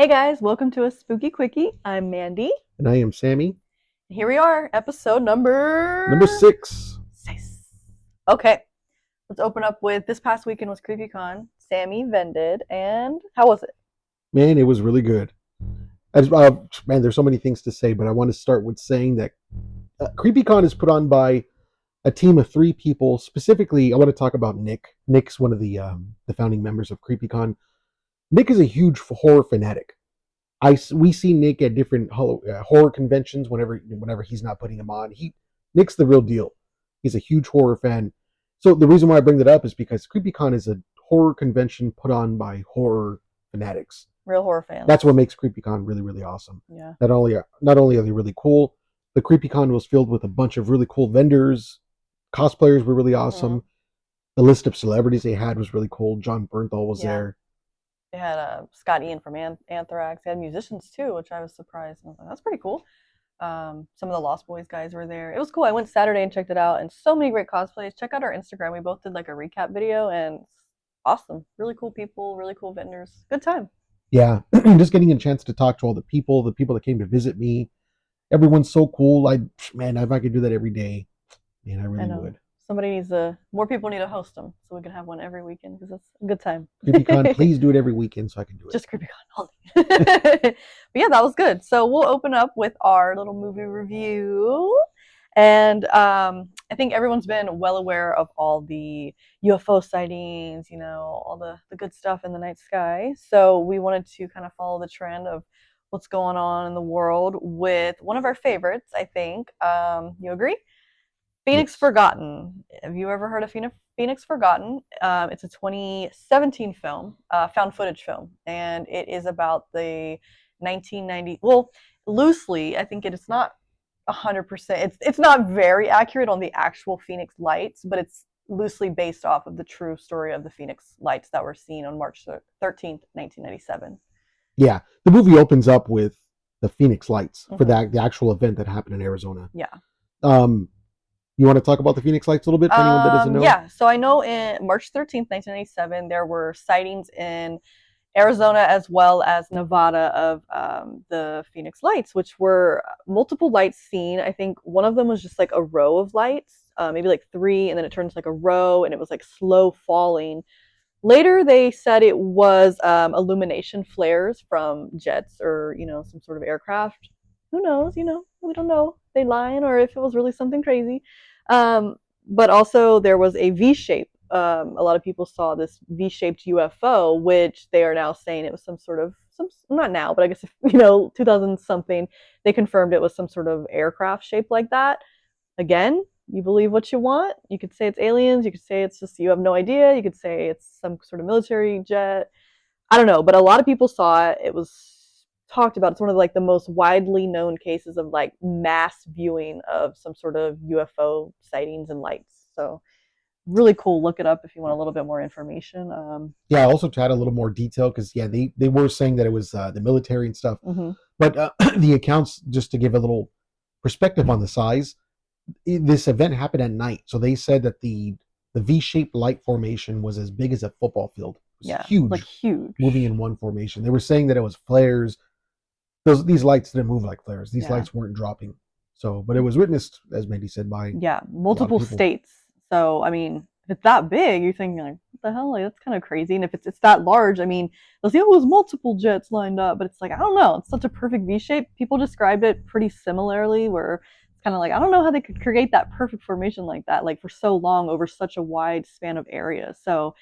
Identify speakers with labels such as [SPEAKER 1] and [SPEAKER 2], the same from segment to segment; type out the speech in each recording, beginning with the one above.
[SPEAKER 1] Hey guys, welcome to a Spooky Quickie. I'm Mandy.
[SPEAKER 2] And I am Sammy.
[SPEAKER 1] Here we are, episode
[SPEAKER 2] Number
[SPEAKER 1] number
[SPEAKER 2] 6.
[SPEAKER 1] 6. Okay, let's open up with this past weekend was CreepyCon. Sammy vended, and how was it?
[SPEAKER 2] Man, it was really good. Man, there's so many things to say, but I want to start with saying that CreepyCon is put on by a team of 3 people. Specifically, I want to talk about Nick. Nick's one of the founding members of CreepyCon. Nick is a huge horror fanatic. We see Nick at different horror conventions whenever he's not putting them on. Nick's the real deal. He's a huge horror fan. So the reason why I bring that up is because CreepyCon is a horror convention put on by horror fanatics.
[SPEAKER 1] Real horror fans.
[SPEAKER 2] That's what makes CreepyCon really, really awesome.
[SPEAKER 1] Yeah.
[SPEAKER 2] Not only are they really cool, the CreepyCon was filled with a bunch of really cool vendors. Cosplayers were really awesome. Mm-hmm. The list of celebrities they had was really cool. John Bernthal was there.
[SPEAKER 1] They had Scott Ian from Anthrax. They had musicians too, which I was surprised. I was like, that's pretty cool. Some of the Lost Boys guys were there. It was cool. I went Saturday and checked it out, and so many great cosplays. Check out our Instagram. We both did like a recap video, and awesome. Really cool people, really cool vendors. Good time.
[SPEAKER 2] Yeah, just getting a chance to talk to all the people that came to visit me. Everyone's so cool. Man, if I could do that every day, man, I really would.
[SPEAKER 1] More people need to host them so we can have one every weekend because it's a good time.
[SPEAKER 2] CreepyCon, please do it every weekend so I can do it.
[SPEAKER 1] Just CreepyCon only. But yeah, that was good. So we'll open up with our little movie review. And I think everyone's been well aware of all the UFO sightings, all the good stuff in the night sky. So we wanted to kind of follow the trend of what's going on in the world with one of our favorites, I think. You agree? Phoenix Forgotten. Have you ever heard of Phoenix Forgotten? It's a 2017 film, found footage film, and it is about the 1990. Well, loosely, I think it's not 100%. It's not very accurate on the actual Phoenix Lights, but it's loosely based off of the true story of the Phoenix Lights that were seen on March 13th, 1997.
[SPEAKER 2] Yeah, the movie opens up with the Phoenix Lights for the actual event that happened in Arizona.
[SPEAKER 1] Yeah.
[SPEAKER 2] You want to talk about the Phoenix Lights a little bit for anyone that doesn't know?
[SPEAKER 1] Yeah, so I know in March 13th, 1997, there were sightings in Arizona as well as Nevada of the Phoenix Lights, which were multiple lights seen. I think one of them was just like a row of lights, maybe like 3, and then it turns like a row, and it was like slow falling. Later, they said it was illumination flares from jets or, some sort of aircraft. Who knows, we don't know if they lying or if it was really something crazy. But also there was a V-shape. A lot of people saw this V-shaped UFO, which they are now saying it was some not now, but I guess 2000 something, they confirmed it was some sort of aircraft shaped like that. Again, you believe what you want. You could say it's aliens. You could say it's just you have no idea. You could say it's some sort of military jet. I don't know, but a lot of people saw it. It was talked about. It's one of the most widely known cases of mass viewing of some sort of UFO sightings and lights. So really cool. Look it up if you want a little bit more information.
[SPEAKER 2] Yeah, also to add a little more detail because they were saying that it was the military and stuff, but the accounts, just to give a little perspective on the size, this event happened at night. So they said that the V-shaped light formation was as big as a football field. It was huge,
[SPEAKER 1] huge,
[SPEAKER 2] moving in one formation. They were saying that it was flares. These lights didn't move like flares. These lights weren't dropping. So, but it was witnessed, as Mandy said, by
[SPEAKER 1] multiple states. So, I mean, if it's that big, you're thinking what the hell? That's kind of crazy. And if it's that large, I mean, they'll say, it was multiple jets lined up, but it's I don't know. It's such a perfect V shape. People described it pretty similarly, where it's kind of I don't know how they could create that perfect formation like that, for so long over such a wide span of area. So,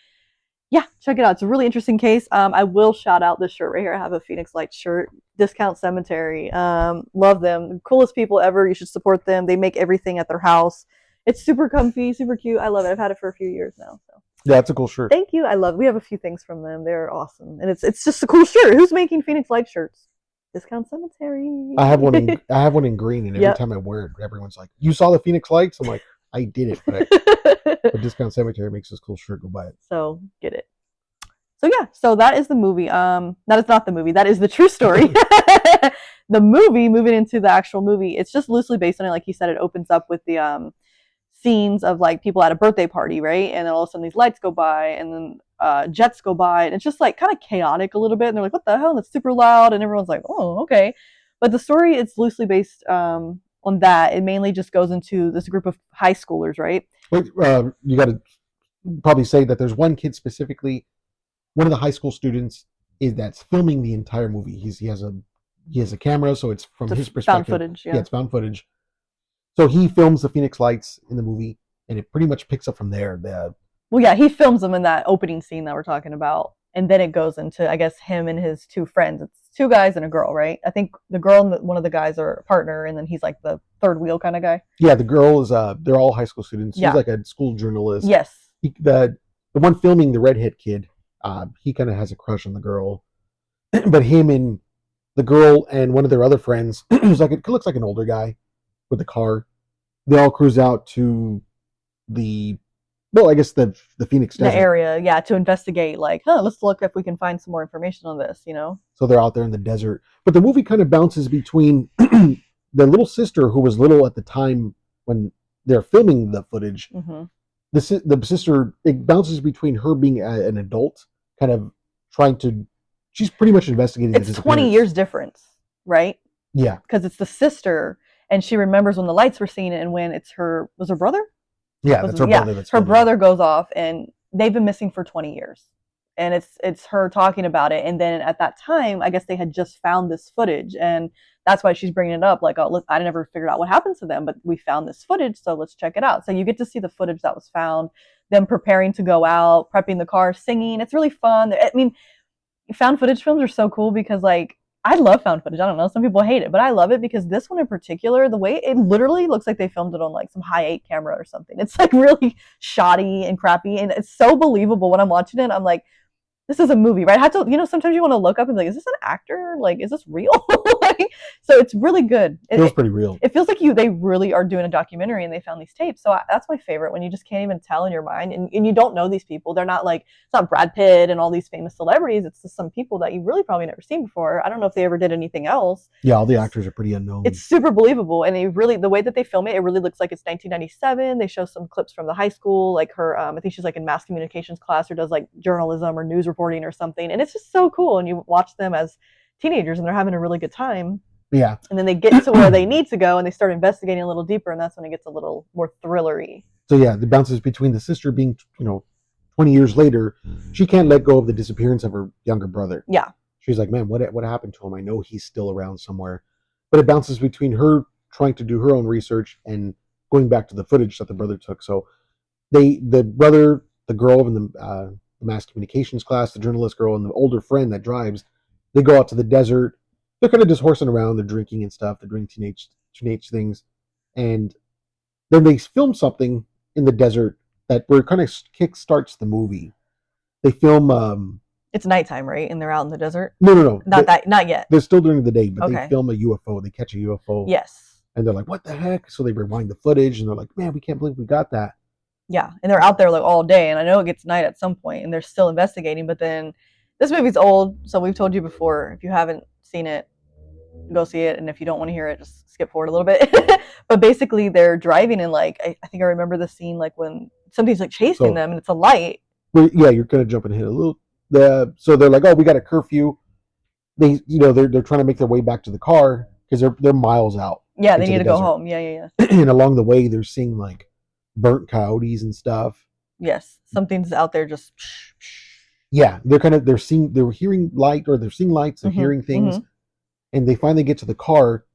[SPEAKER 1] yeah, check it out. It's a really interesting case. I will shout out this shirt right here. I have a Phoenix Lights shirt. Discount Cemetery. Love them. The coolest people ever. You should support them. They make everything at their house. It's super comfy, super cute. I love it. I've had it for a few years now. So
[SPEAKER 2] yeah, it's a cool shirt.
[SPEAKER 1] Thank you. I love it. We have a few things from them. They're awesome. And it's just a cool shirt. Who's making Phoenix Lights shirts? Discount Cemetery.
[SPEAKER 2] I have one in green, and every time I wear it, everyone's like, "You saw the Phoenix Lights?" I'm like, "I did it," but Discount Cemetery makes this cool shirt. Go buy it.
[SPEAKER 1] So get it. So yeah, so that is the movie. That is not the movie. That is the true story. The movie, moving into the actual movie, it's just loosely based on it. Like you said, it opens up with the scenes of people at a birthday party, right? And then all of a sudden these lights go by, and then jets go by, and it's just like kind of chaotic a little bit. And they're like, "What the hell?" And it's super loud, and everyone's like, "Oh, okay." But the story is loosely based on that. It mainly just goes into this group of high schoolers, right?
[SPEAKER 2] Wait, you got to probably say that there's one kid specifically, one of the high school students is that's filming the entire movie. He has a camera, so it's from his
[SPEAKER 1] Found
[SPEAKER 2] perspective.
[SPEAKER 1] footage,
[SPEAKER 2] Yeah,
[SPEAKER 1] yeah.
[SPEAKER 2] it's found footage. So he films the Phoenix Lights in the movie, and it pretty much picks up from there.
[SPEAKER 1] Well, yeah, he films them in that opening scene that we're talking about, and then it goes into, I guess, him and his two friends. It's two guys and a girl, right? I think the girl and one of the guys are a partner, and then he's like the third wheel kind of guy.
[SPEAKER 2] Yeah, the girl is they're all high school students. She's
[SPEAKER 1] Yeah.
[SPEAKER 2] like a school journalist.
[SPEAKER 1] Yes.
[SPEAKER 2] The one filming the redhead kid, he kind of has a crush on the girl, but him and the girl and one of their other friends, who's like it looks like an older guy with a car, they all cruise out to the I guess the Phoenix
[SPEAKER 1] The
[SPEAKER 2] desert.
[SPEAKER 1] area, yeah, to investigate, like, let's look if we can find some more information on this, you know?
[SPEAKER 2] So they're out there in the desert. But the movie kind of bounces between the little sister who was little at the time when they're filming the footage.
[SPEAKER 1] Mm-hmm.
[SPEAKER 2] The sister, it bounces between her being an adult, kind of trying to, she's pretty much investigating.
[SPEAKER 1] It's 20 years difference, right?
[SPEAKER 2] Yeah.
[SPEAKER 1] Because it's the sister, and she remembers when the lights were seen and when was her brother?
[SPEAKER 2] Yeah, that's her brother. That's
[SPEAKER 1] her brother goes off, and they've been missing for 20 years. And it's her talking about it. And then at that time, I guess they had just found this footage, and that's why she's bringing it up. Like, oh, I never figured out what happened to them, but we found this footage, so let's check it out. So you get to see the footage that was found, them preparing to go out, prepping the car, singing. It's really fun. I mean, found footage films are so cool because, like, I love found footage. I don't know, some people hate it, but I love it because this one in particular, the way it literally looks like they filmed it on like some high 8 camera or something. It's like really shoddy and crappy, and it's so believable when I'm watching it. I'm like, this is a movie, right? I have to, sometimes you want to look up and be like, is this an actor? Like, is this real? So it's really good.
[SPEAKER 2] It feels pretty real.
[SPEAKER 1] It feels like they really are doing a documentary and they found these tapes. So that's my favorite, when you just can't even tell in your mind, and you don't know these people. They're not like, it's not Brad Pitt and all these famous celebrities. It's just some people that you really probably never seen before. I don't know if they ever did anything else.
[SPEAKER 2] Yeah, all the actors are pretty unknown.
[SPEAKER 1] It's super believable, and the way that they film it, it really looks like it's 1997. They show some clips from the high school, like her, I think she's like in mass communications class or does like journalism or news reporting or something, and it's just so cool. And you watch them as teenagers, and they're having a really good time.
[SPEAKER 2] Yeah.
[SPEAKER 1] And then they get to where they need to go, and they start investigating a little deeper, and that's when it gets a little more thrillery.
[SPEAKER 2] So yeah, the bounces between the sister being, 20 years later, she can't let go of the disappearance of her younger brother.
[SPEAKER 1] Yeah.
[SPEAKER 2] She's like, man, what happened to him? I know he's still around somewhere. But it bounces between her trying to do her own research and going back to the footage that the brother took. So the brother, the girl in the mass communications class, the journalist girl, and the older friend that drives, they go out to the desert. They're kind of just horsing around. They're drinking and stuff. They're doing teenage things. And then they film something in the desert where it kind of kick-starts the movie. They film...
[SPEAKER 1] it's nighttime, right? And they're out in the desert?
[SPEAKER 2] No.
[SPEAKER 1] Not yet.
[SPEAKER 2] They're still during the day, but
[SPEAKER 1] Okay.
[SPEAKER 2] they film a UFO. They catch a UFO.
[SPEAKER 1] Yes.
[SPEAKER 2] And they're like, what the heck? So they rewind the footage, and they're like, man, we can't believe we got that.
[SPEAKER 1] Yeah, and they're out there like all day, and I know it gets night at some point, and they're still investigating, but then this movie's old, so we've told you before, if you haven't seen it, go see it, and if you don't want to hear it, just skip forward a little bit. But basically, they're driving, and like, I think I remember the scene, like when somebody's like chasing them, and it's a light.
[SPEAKER 2] Well, yeah, you're gonna jump and hit a little. So they're like, oh, we got a curfew. They're trying to make their way back to the car because they're miles out.
[SPEAKER 1] Yeah, they need to go home. Yeah.
[SPEAKER 2] And along the way, they're seeing like burnt coyotes and stuff.
[SPEAKER 1] Yes, something's out there just.
[SPEAKER 2] Yeah, they're hearing light, or they're seeing lights, they're hearing things, and they finally get to the car.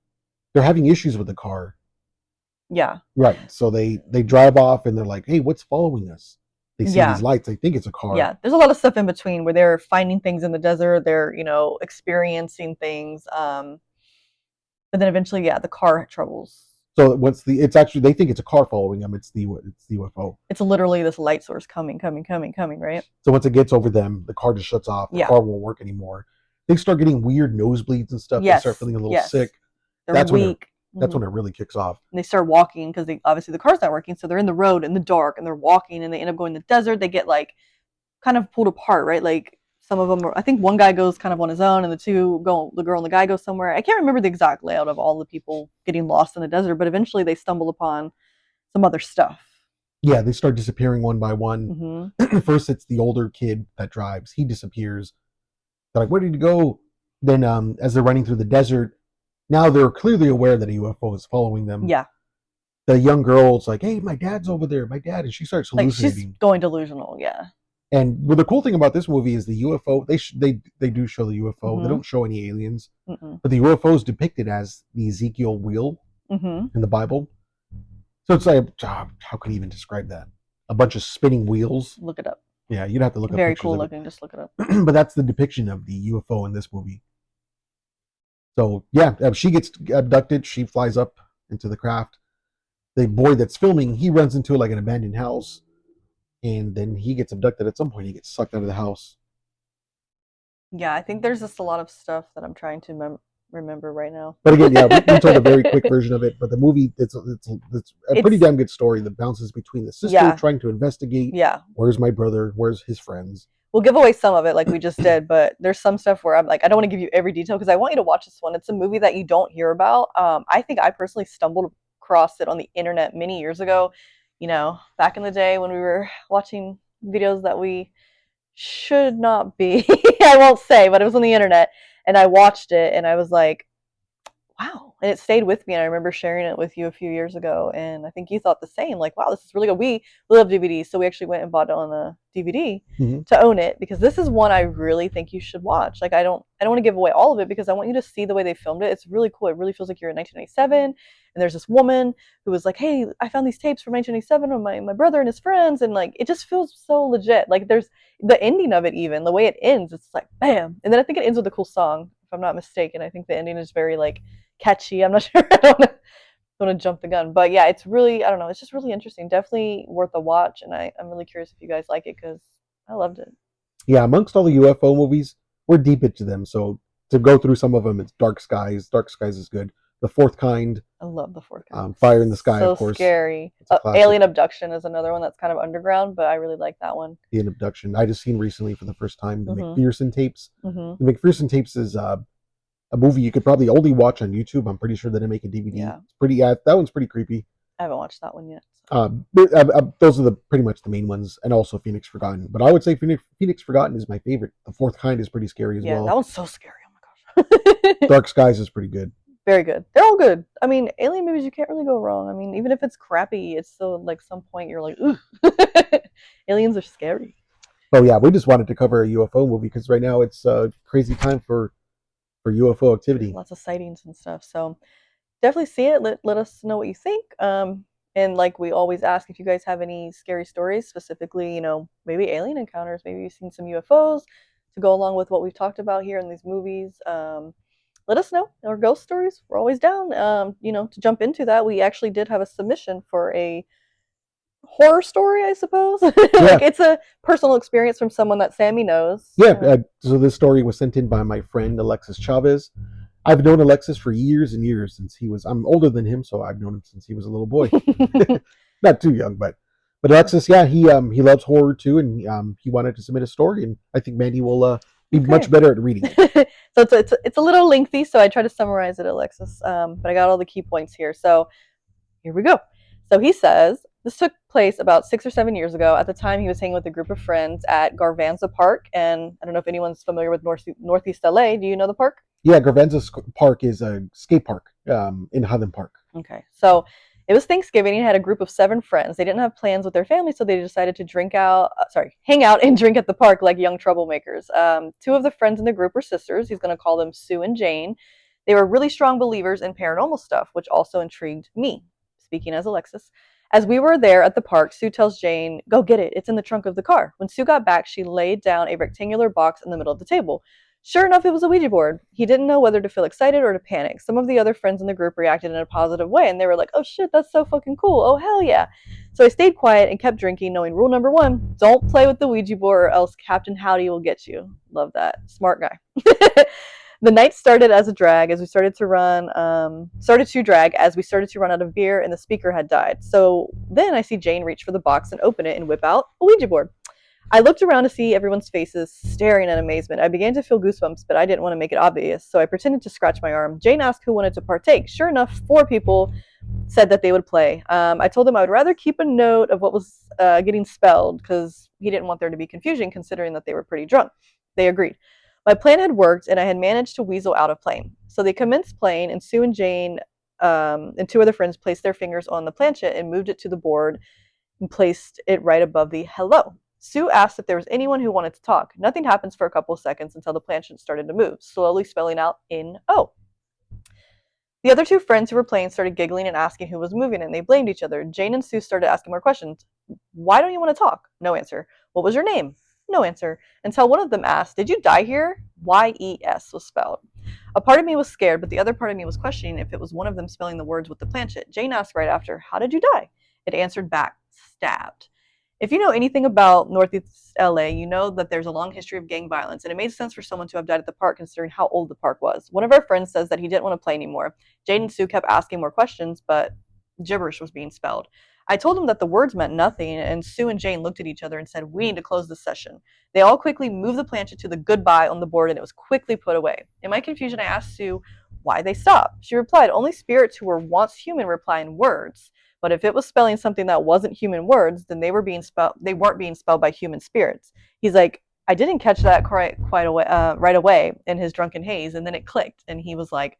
[SPEAKER 2] They're having issues with the car.
[SPEAKER 1] Yeah.
[SPEAKER 2] Right. So they drive off, and they're like, hey, what's following us? They see these lights. They think it's a car.
[SPEAKER 1] Yeah, there's a lot of stuff in between where they're finding things in the desert. They're, experiencing things. But then eventually, the car troubles.
[SPEAKER 2] So it's actually, they think it's a car following them. It's the UFO.
[SPEAKER 1] It's literally this light source coming, right?
[SPEAKER 2] So once it gets over them, the car just shuts off. The car won't work anymore. They start getting weird nosebleeds and stuff.
[SPEAKER 1] Yes.
[SPEAKER 2] They start feeling a little sick.
[SPEAKER 1] They're weak.
[SPEAKER 2] That's when it really kicks off.
[SPEAKER 1] And they start walking because obviously the car's not working, so they're in the road in the dark, and they're walking, and they end up going to the desert. They get like kind of pulled apart, right? Like some of them I think one guy goes kind of on his own, and the girl and the guy go somewhere. I can't remember the exact layout of all the people getting lost in the desert, but eventually they stumble upon some other stuff.
[SPEAKER 2] Yeah, they start disappearing one by one.
[SPEAKER 1] Mm-hmm.
[SPEAKER 2] First, it's the older kid that drives. He disappears. They're like, "Where did he go?" Then, as they're running through the desert, now they're clearly aware that a UFO is following them.
[SPEAKER 1] Yeah.
[SPEAKER 2] The young girl's like, "Hey, my dad's over there, my dad," and she starts
[SPEAKER 1] Like she's
[SPEAKER 2] hallucinating.
[SPEAKER 1] going delusional. Yeah.
[SPEAKER 2] And well, the cool thing about this movie is the UFO. They do show the UFO. They
[SPEAKER 1] Mm-hmm.
[SPEAKER 2] don't show any aliens,
[SPEAKER 1] Mm-mm.
[SPEAKER 2] but the UFO is depicted as the Ezekiel wheel
[SPEAKER 1] Mm-hmm.
[SPEAKER 2] in the Bible. So it's like, how can you even describe that? A bunch of spinning wheels.
[SPEAKER 1] Look it up.
[SPEAKER 2] Yeah, you'd have to look up
[SPEAKER 1] Very
[SPEAKER 2] pictures
[SPEAKER 1] cool
[SPEAKER 2] of
[SPEAKER 1] looking. Just look it up.
[SPEAKER 2] it. But that's the depiction of the UFO in this movie. So yeah, she gets abducted. She flies up into the craft. The boy that's filming, he runs into like an abandoned house, and then he gets abducted at some point. He gets sucked out of the house.
[SPEAKER 1] Yeah, I think there's just a lot of stuff that I'm trying to remember right now.
[SPEAKER 2] But again, yeah, we told a very quick version of it. But the movie, it's a pretty damn good story that bounces between the sister trying to investigate.
[SPEAKER 1] Yeah.
[SPEAKER 2] Where's my brother? Where's his friends?
[SPEAKER 1] We'll give away some of it like we just did, but there's some stuff where I'm like, I don't want to give you every detail because I want you to watch this one. It's a movie that you don't hear about. I think I personally stumbled across it on the internet many years ago, back in the day when we were watching videos that we should not be. I won't say, but it was on the internet and I watched it and I was like, wow. And it stayed with me. And I remember sharing it with you a few years ago. And I think you thought the same, like, wow, this is really good. We love DVDs. So we actually went and bought it on a DVD to own it because this is one I really think you should watch. Like, I don't want to give away all of it because I want you to see the way they filmed it. It's really cool. It really feels like you're in 1997. And there's this woman who was like, hey, I found these tapes from 1997 with my brother and his friends. And like, it just feels so legit. Like there's the ending of it, even the way it ends, it's like, bam. And then I think it ends with a cool song, if I'm not mistaken. I think the ending is very like catchy. I'm not sure. I don't want to jump the gun, but yeah, it's really, I don't know, it's just really interesting. Definitely worth a watch, and I'm really curious if you guys like it because I loved it.
[SPEAKER 2] Yeah, amongst all the UFO movies, we're deep into them. So to go through some of them, it's Dark Skies. Dark Skies is good. The Fourth Kind.
[SPEAKER 1] I love The Fourth Kind.
[SPEAKER 2] Fire in the Sky,
[SPEAKER 1] so
[SPEAKER 2] of course.
[SPEAKER 1] Scary. Alien Abduction is another one that's kind of underground, but I really like that one.
[SPEAKER 2] Alien Abduction. I just seen recently for the first time the McPherson tapes. The McPherson tapes is a movie you could probably only watch on YouTube. I'm pretty sure they didn't make a DVD.
[SPEAKER 1] Yeah.
[SPEAKER 2] It's pretty. Yeah, that one's pretty creepy.
[SPEAKER 1] I haven't watched that one yet.
[SPEAKER 2] Those are pretty much the main ones, and also Phoenix Forgotten. But I would say Phoenix Forgotten is my favorite. The Fourth Kind is pretty scary as well.
[SPEAKER 1] Yeah, that one's so scary. Oh my gosh.
[SPEAKER 2] Dark Skies is pretty good.
[SPEAKER 1] Very good. They're all good. I mean, alien movies, you can't really go wrong. I mean, even if it's crappy, it's still like some point you're like, ooh, aliens are scary.
[SPEAKER 2] Oh yeah, we just wanted to cover a UFO movie because right now it's a crazy time for UFO activity.
[SPEAKER 1] Lots of sightings and stuff. So definitely see it. Let us know what you think. And like we always ask, if you guys have any scary stories, specifically, maybe alien encounters, maybe you've seen some UFOs to go along with what we've talked about here in these movies. Let us know. Or ghost stories, we're always down. To jump into that, we actually did have a submission for a horror story, I suppose.
[SPEAKER 2] Yeah.
[SPEAKER 1] Like it's a personal experience from someone that Sammy knows.
[SPEAKER 2] Yeah. So this story was sent in by my friend Alexis Chavez. I've known Alexis for years and years since I'm older than him, so I've known him since he was a little boy. Not too young, but Alexis, yeah, he loves horror too, and he wanted to submit a story, and I think Mandy will be much better at reading it.
[SPEAKER 1] So it's a little lengthy, so I try to summarize it, Alexis. But I got all the key points here. So here we go. So he says, this took place about 6 or 7 years ago. At the time, he was hanging with a group of friends at Garvanza Park, and I don't know if anyone's familiar with Northeast LA. Do you know the park?
[SPEAKER 2] Yeah, Garvanza Park is a skate park in Highland Park.
[SPEAKER 1] Okay, so it was Thanksgiving. He had a group of 7 friends. They didn't have plans with their families, so they decided to hang out and drink at the park like young troublemakers. 2 of the friends in the group were sisters. He's going to call them Sue and Jane. They were really strong believers in paranormal stuff, which also intrigued me, speaking as Alexis. As we were there at the park, Sue tells Jane, go get it. It's in the trunk of the car. When Sue got back, she laid down a rectangular box in the middle of the table. Sure enough, it was a Ouija board. He didn't know whether to feel excited or to panic. Some of the other friends in the group reacted in a positive way, and they were like, oh shit, that's so fucking cool. Oh, hell yeah. So I stayed quiet and kept drinking, knowing rule number 1, don't play with the Ouija board or else Captain Howdy will get you. Love that. Smart guy. The night started as a drag as we started to drag as we started to run out of beer and the speaker had died. So then I see Jane reach for the box and open it and whip out a Ouija board. I looked around to see everyone's faces, staring in amazement. I began to feel goosebumps, but I didn't want to make it obvious, so I pretended to scratch my arm. Jane asked who wanted to partake. Sure enough, 4 people said that they would play. I told them I would rather keep a note of what was getting spelled because he didn't want there to be confusion considering that they were pretty drunk. They agreed. My plan had worked and I had managed to weasel out of playing. So they commenced playing, and Sue and Jane and 2 other friends placed their fingers on the planchette and moved it to the board and placed it right above the hello. Sue asked if there was anyone who wanted to talk. Nothing happens for a couple of seconds until the planchette started to move, slowly spelling out N-O. The other 2 friends who were playing started giggling and asking who was moving, and they blamed each other. Jane and Sue started asking more questions. Why don't you want to talk? No answer. What was your name? No answer. Until one of them asked, did you die here? Y-E-S was spelled. A part of me was scared, but the other part of me was questioning if it was one of them spelling the words with the planchette. Jane asked right after, how did you die? It answered back, stabbed. If you know anything about Northeast LA, you know that there's a long history of gang violence, and it made sense for someone to have died at the park considering how old the park was. One of our friends says that he didn't want to play anymore. Jane and Sue kept asking more questions, but gibberish was being spelled. I told them that the words meant nothing, and Sue and Jane looked at each other and said, we need to close this session. They all quickly moved the planchette to the goodbye on the board, and it was quickly put away. In my confusion, I asked Sue why they stopped. She replied, only spirits who were once human reply in words. But if it was spelling something that wasn't human words, then they weren't being spelled by human spirits. He's like, I didn't catch that right away in his drunken haze, and then it clicked, and he was like,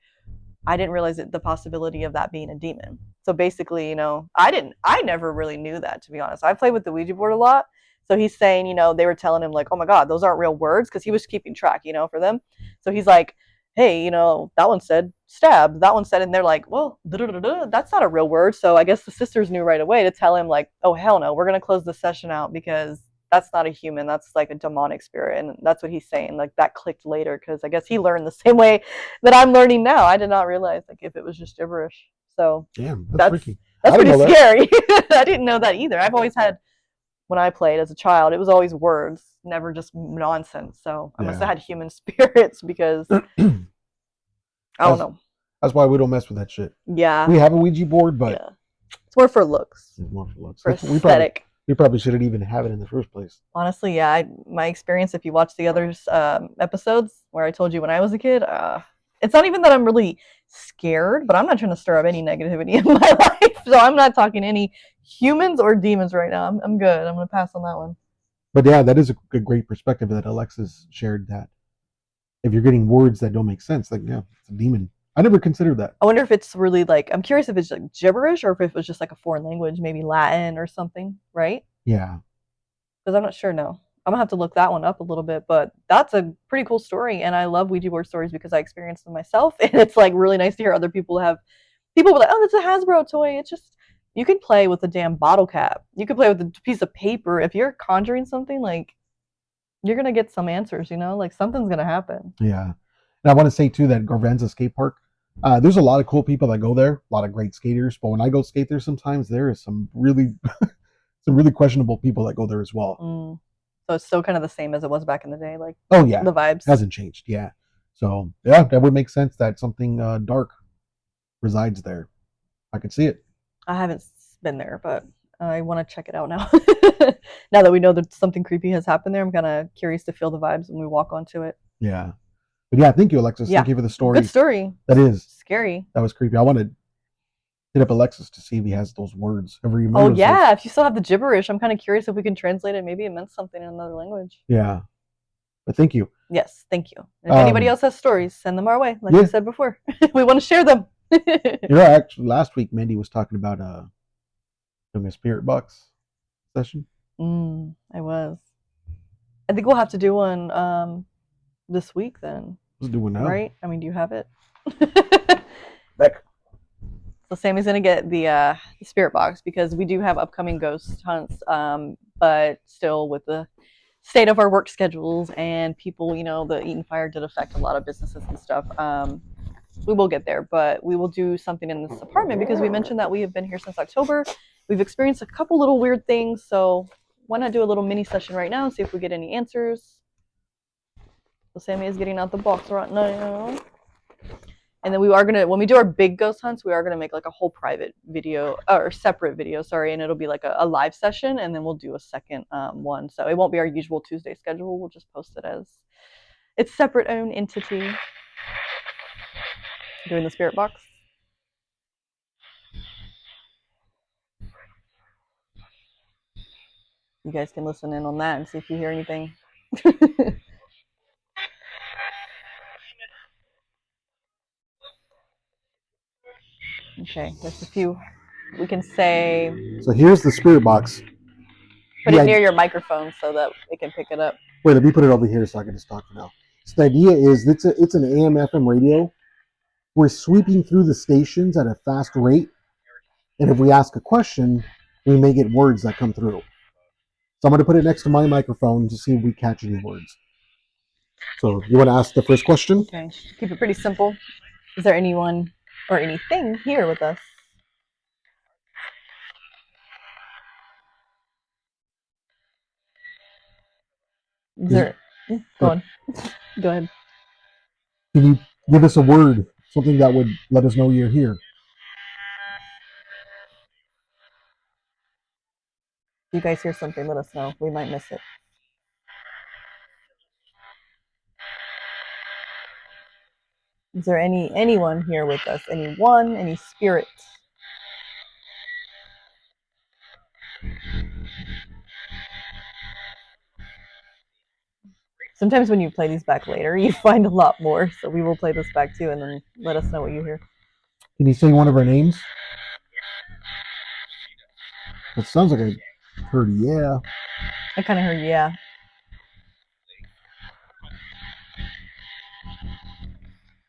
[SPEAKER 1] I didn't realize the possibility of that being a demon. So basically, I never really knew that, to be honest. I played with the Ouija board a lot. So he's saying, they were telling him like, oh my God, those aren't real words, because he was keeping track, for them. So he's like, hey, that one said stab, that one said, and they're like, well, that's not a real word. So I guess the sisters knew right away to tell him like, oh, hell no, we're going to close the session out because that's not a human, that's like a demonic spirit. And that's what he's saying. Like that clicked later because I guess he learned the same way that I'm learning now. I did not realize like if it was just gibberish. So
[SPEAKER 2] damn, that's freaky.
[SPEAKER 1] That's pretty scary. I didn't know that either. I've always had, when I played as a child, it was always words, never just nonsense. So I must have had human spirits because I don't know.
[SPEAKER 2] That's why we don't mess with that shit.
[SPEAKER 1] Yeah.
[SPEAKER 2] We have a Ouija board, but
[SPEAKER 1] it's more for looks.
[SPEAKER 2] It's more for looks.
[SPEAKER 1] For aesthetic.
[SPEAKER 2] We probably shouldn't even have it in the first place.
[SPEAKER 1] Honestly, yeah. My experience, if you watch the other episodes where I told you when I was a kid, it's not even that I'm really scared, but I'm not trying to stir up any negativity in my life. So I'm not talking any humans or demons right now. I'm good. I'm going to pass on that one.
[SPEAKER 2] But yeah, that is a great perspective that Alexis shared, that if you're getting words that don't make sense, like, yeah, it's a demon. I never considered that.
[SPEAKER 1] I wonder if it's really like, I'm curious if it's like gibberish or if it was just like a foreign language, maybe Latin or something, right?
[SPEAKER 2] Yeah.
[SPEAKER 1] Because I'm not sure, no. I'm going to have to look that one up a little bit, but that's a pretty cool story, and I love Ouija board stories because I experienced them myself, and it's like really nice to hear other people were like, oh, that's a Hasbro toy. It's just, you can play with a damn bottle cap. You can play with a piece of paper. If you're conjuring something, like, you're going to get some answers, like something's going to happen.
[SPEAKER 2] Yeah. And I want to say too that Garvenza skate park, there's a lot of cool people that go there, a lot of great skaters, but when I go skate there sometimes, there is some really questionable people that go there as well.
[SPEAKER 1] So it's still kind of the same as it was back in the day, like,
[SPEAKER 2] oh yeah,
[SPEAKER 1] the vibes
[SPEAKER 2] hasn't changed. Yeah. So yeah, that would make sense that something dark resides there. I could see it.
[SPEAKER 1] I haven't been there, but I want to check it out now. Now that we know that something creepy has happened there, I'm kind of curious to feel the vibes when we walk onto it.
[SPEAKER 2] Yeah. But yeah, thank you, Alexis. Yeah. Thank you for the story.
[SPEAKER 1] Good story.
[SPEAKER 2] That is
[SPEAKER 1] scary.
[SPEAKER 2] That was creepy. I want to hit up Alexis to see if he has those words.
[SPEAKER 1] Oh yeah, if you still have the gibberish, I'm kind of curious if we can translate it. Maybe it meant something in another language.
[SPEAKER 2] Yeah. But thank you.
[SPEAKER 1] Yes, thank you. And if anybody else has stories, send them our way. Like I said before, we want to share them.
[SPEAKER 2] Actually, last week Mandy was talking about doing a spirit box session.
[SPEAKER 1] I was. I think we'll have to do one this week then.
[SPEAKER 2] Let's do one now.
[SPEAKER 1] Right? I mean, do you have it?
[SPEAKER 2] Beck.
[SPEAKER 1] So Sammy's gonna get the spirit box because we do have upcoming ghost hunts, but still with the state of our work schedules and people, the Eaton fire did affect a lot of businesses and stuff. We will get there, but we will do something in this apartment because we mentioned that we have been here since October. We've experienced a couple little weird things, so why not do a little mini session right now and see if we get any answers. So Sammy is getting out the box right now. And then we are gonna, when we do our big ghost hunts, we are gonna make like a whole private video or separate video, sorry, and it'll be like a live session, and then we'll do a second one. So it won't be our usual Tuesday schedule. We'll just post it as its separate own entity. Doing the spirit box. You guys can listen in on that and see if you hear anything. Okay, there's a few. We can say.
[SPEAKER 2] So here's the spirit box.
[SPEAKER 1] Put it near your microphone so that it can pick it up.
[SPEAKER 2] Wait, let me put it over here so I can just talk for now. So the idea is it's an AM/FM radio. We're sweeping through the stations at a fast rate, and if we ask a question, we may get words that come through. So I'm going to put it next to my microphone to see if we catch any words. So you want to ask the first question?
[SPEAKER 1] Okay, keep it pretty simple. Is there anyone or anything here with us? Is there? Go on. Go ahead.
[SPEAKER 2] Can you give us a word, something that would let us know you're here?
[SPEAKER 1] If you guys hear something, let us know. We might miss it. Is there anyone here with us? Anyone? Any spirit? Sometimes when you play these back later, you find a lot more. So we will play this back too, and then let us know what you hear.
[SPEAKER 2] Can you say one of our names? It sounds like I heard yeah.
[SPEAKER 1] I kind of heard yeah.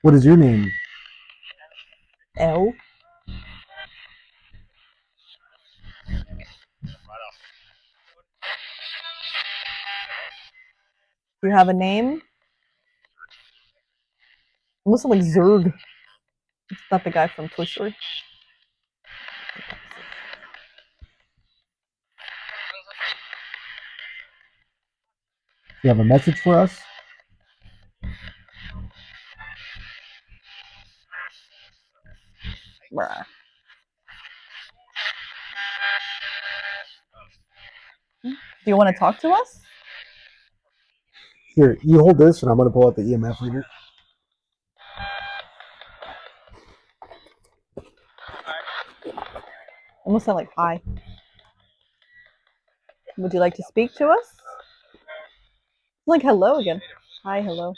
[SPEAKER 2] What is your name?
[SPEAKER 1] L. Do you have a name? Almost like Zurg. It's not the guy from Toy Story.
[SPEAKER 2] You have a message for us?
[SPEAKER 1] Bruh. Do you want to talk to us?
[SPEAKER 2] Here, you hold this, and I'm going to pull out the EMF reader.
[SPEAKER 1] Almost sound like hi. Would you like to speak to us? Like hello again. Hi, hello.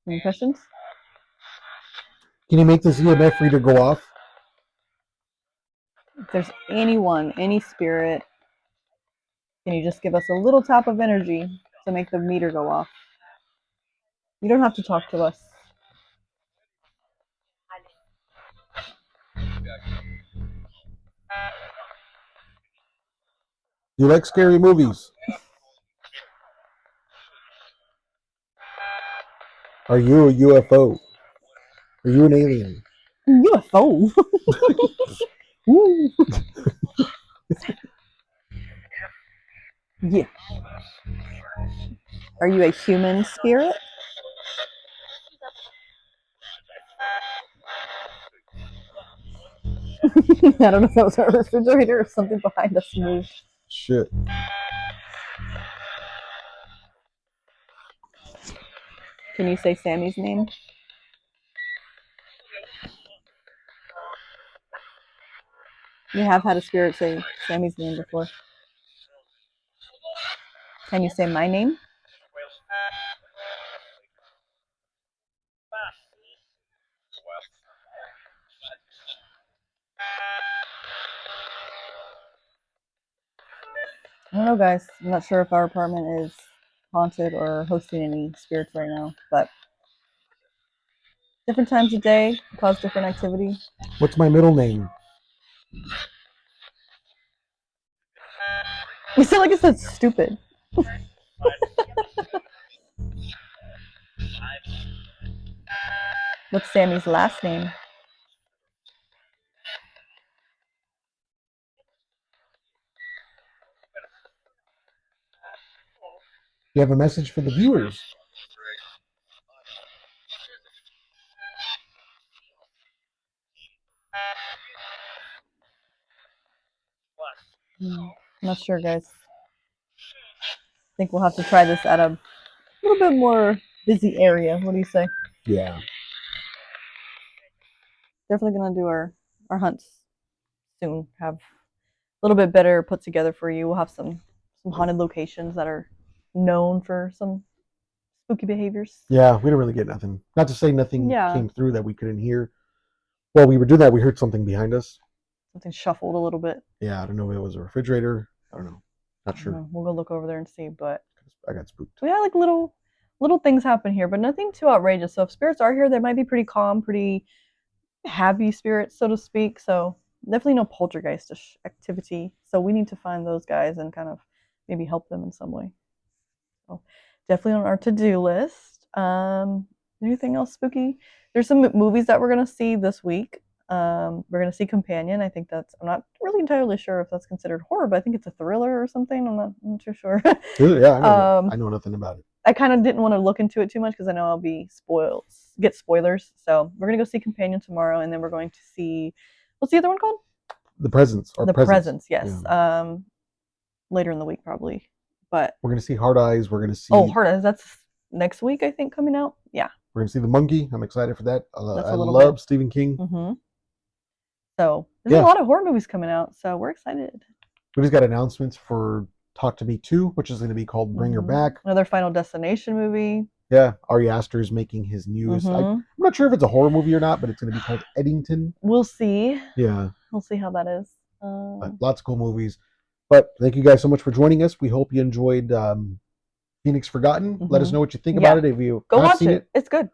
[SPEAKER 1] Any questions?
[SPEAKER 2] Can you make this EMF reader go off?
[SPEAKER 1] If there's anyone, any spirit, can you just give us a little tap of energy to make the meter go off? You don't have to talk to us.
[SPEAKER 2] Do you like scary movies? Are you a UFO? Are you an alien?
[SPEAKER 1] UFO. Yeah. Are you a human spirit? I don't know if that was our refrigerator or something behind us moved.
[SPEAKER 2] Shit.
[SPEAKER 1] Can you say Sammy's name? You have had a spirit say Sammy's name before. Can you say my name? I don't know, guys. I'm not sure if our apartment is haunted or hosting any spirits right now, but different times of day cause different activity.
[SPEAKER 2] What's my middle name?
[SPEAKER 1] You sound like it said stupid. What's Sammy's last name?
[SPEAKER 2] You have a message for the viewers.
[SPEAKER 1] I'm not sure, guys. I think we'll have to try this at a little bit more busy area. What do you say?
[SPEAKER 2] Yeah.
[SPEAKER 1] Definitely gonna do our hunts soon. Have a little bit better put together for you. We'll have some haunted locations that are known for some spooky behaviors.
[SPEAKER 2] Yeah, we didn't really get nothing. Not to say nothing
[SPEAKER 1] Yeah,
[SPEAKER 2] came through that we couldn't hear. While we were doing that, we heard something behind us.
[SPEAKER 1] something shuffled a little bit.
[SPEAKER 2] Yeah, I don't know if it was a refrigerator. I don't know. Not
[SPEAKER 1] I don't
[SPEAKER 2] sure.
[SPEAKER 1] know. We'll go look over there and see. But
[SPEAKER 2] I got spooked.
[SPEAKER 1] we had like little things happen here, but nothing too outrageous. So if spirits are here, they might be pretty calm, pretty happy spirits, so to speak. So definitely no poltergeistish activity. So we need to find those guys and kind of maybe help them in some way. So definitely on our to-do list. Anything else spooky? There's some movies that we're gonna see this week. We're gonna see Companion. I think that's. I'm not really entirely sure if that's considered horror, but I think it's a thriller or something. I'm not too sure.
[SPEAKER 2] Yeah, I know nothing about it.
[SPEAKER 1] I kind of didn't want to look into it too much because I know I'll be spoiled, get spoilers. So we're gonna go see Companion tomorrow, and then we're going to see. What's the other one called?
[SPEAKER 2] The Presence.
[SPEAKER 1] The Presence. Yes.
[SPEAKER 2] Yeah.
[SPEAKER 1] Later in the week probably, but
[SPEAKER 2] we're gonna see Hard Eyes. We're gonna see.
[SPEAKER 1] Oh, Hard Eyes. That's next week, I think, coming out. Yeah.
[SPEAKER 2] We're gonna see The Monkey. I'm excited for that. I love
[SPEAKER 1] bit.
[SPEAKER 2] Stephen King.
[SPEAKER 1] Mm-hmm. So there's a lot of horror movies coming out, so we're excited.
[SPEAKER 2] We just got announcements for Talk to Me 2, which is going to be called Bring Her Back.
[SPEAKER 1] Another Final Destination movie.
[SPEAKER 2] Yeah, Ari Aster is making his newest. I'm not sure if it's a horror movie or not, but it's going to be called Eddington.
[SPEAKER 1] We'll see.
[SPEAKER 2] Yeah.
[SPEAKER 1] We'll see how that is.
[SPEAKER 2] Lots of cool movies. But thank you guys so much for joining us. We hope you enjoyed Phoenix Forgotten. Let us know what you think about it. If you
[SPEAKER 1] go watch it. It's good.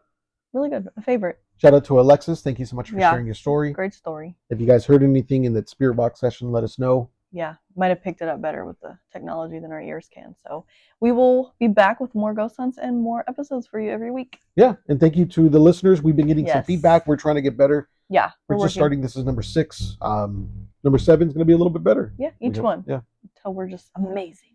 [SPEAKER 1] Really good. A favorite.
[SPEAKER 2] Shout out to Alexis. Thank you so much for sharing your story.
[SPEAKER 1] Great story.
[SPEAKER 2] If you guys heard anything in that spirit box session, let us know.
[SPEAKER 1] Yeah, might have picked it up better with the technology than our ears can. So we will be back with more ghost hunts and more episodes for you every week.
[SPEAKER 2] Yeah, and thank you to the listeners. We've been getting some feedback. We're trying to get better.
[SPEAKER 1] Yeah,
[SPEAKER 2] we're just starting. This is number 6. Number 7 is going to be a little bit better.
[SPEAKER 1] Yeah, each one. Yeah, until we're just amazing.